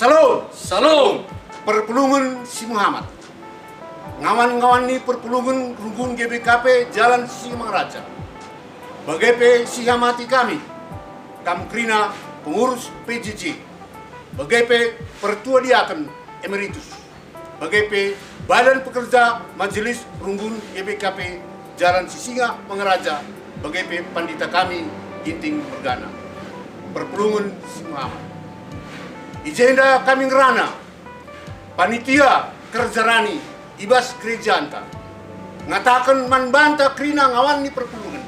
Salam. Salam. Perpulungan si Muhammad. Ngawan-ngawan ni perpulungan runggun GBKP Jalan Simangaraja. Bagaimana si hamati kami, Kamkrina pengurus PJJ. Bagaimana pertua diaken emeritus. Bagaimana Badan Pekerja Majelis Runggun GBKP Jalan Sisinga Mangaraja. Bagaimana pandita kami Ginting Perdana. Perpulungan si Muhammad. Ijenda kami ngerana panitia kerjarani ibas gereja anta ngatakan manbanta krina ngawan ni perpulungan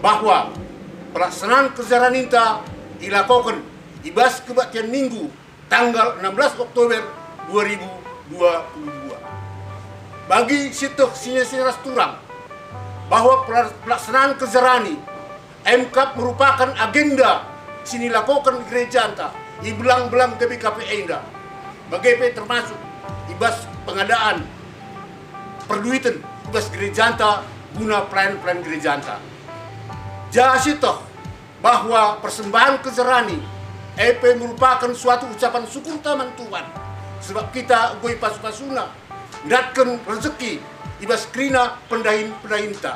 bahwa pelaksanaan kerjaan inta dilakukan ibas kebaktian minggu tanggal 16 Oktober 2022 bagi situk sinyasiras turang bahwa pelaksanaan kerjaan MKAP merupakan agenda sini lakukan gereja anta ibelang-belang GBKP Enda bagaimana termasuk ibas pengadaan perduitan ibas gereja anta guna pelayan-pelayan gereja anta. Jasitoh bahwa persembahan kezerani EP merupakan suatu ucapan syukur taman Tuhan sebab kita goi pasu-pasuna datkan rezeki ibas krina pendahin-pendahinta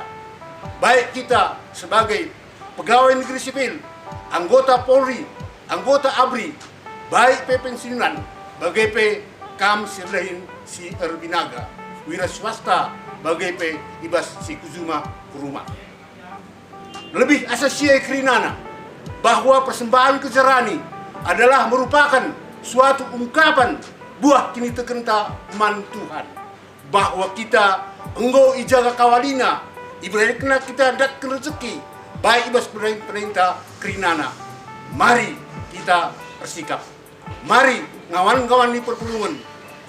baik kita sebagai pegawai negeri sipil, anggota Polri, anggota ABRI, baik pensiunan, bagaimana kam sirlahin si Erbinaga, wira swasta, bagaimana ibas si Kuzuma Kuruma. Lebih asasiai kerinana bahwa persembahan kejarani adalah merupakan suatu ungkapan buah kini tekenta man Tuhan bahwa kita enggo ijaga kawalina ibaratnya kita datkan rezeki baik ibas perintah kerinana. Mari kita bersikap. Mari ngawan-ngawan di perpulungan.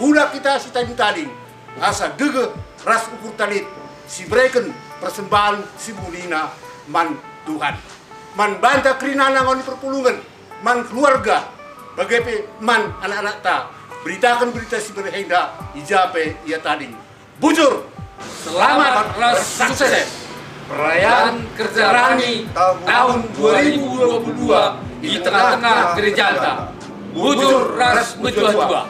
Udah kita si tadi asa gege ras ukur talit si berikan persembahan si bulina man Tuhan. Man banta kerinana ngawan di perpulungan. Man keluarga. Bagaimana man anak-anak ta. Beritakan berita si berhenda ijape ia tadi. Bujur. Selamat ras sukses. Perayaan Kerjarani tahun 2022 di tengah-tengah gereja anta. Bujur ras menjua-jua.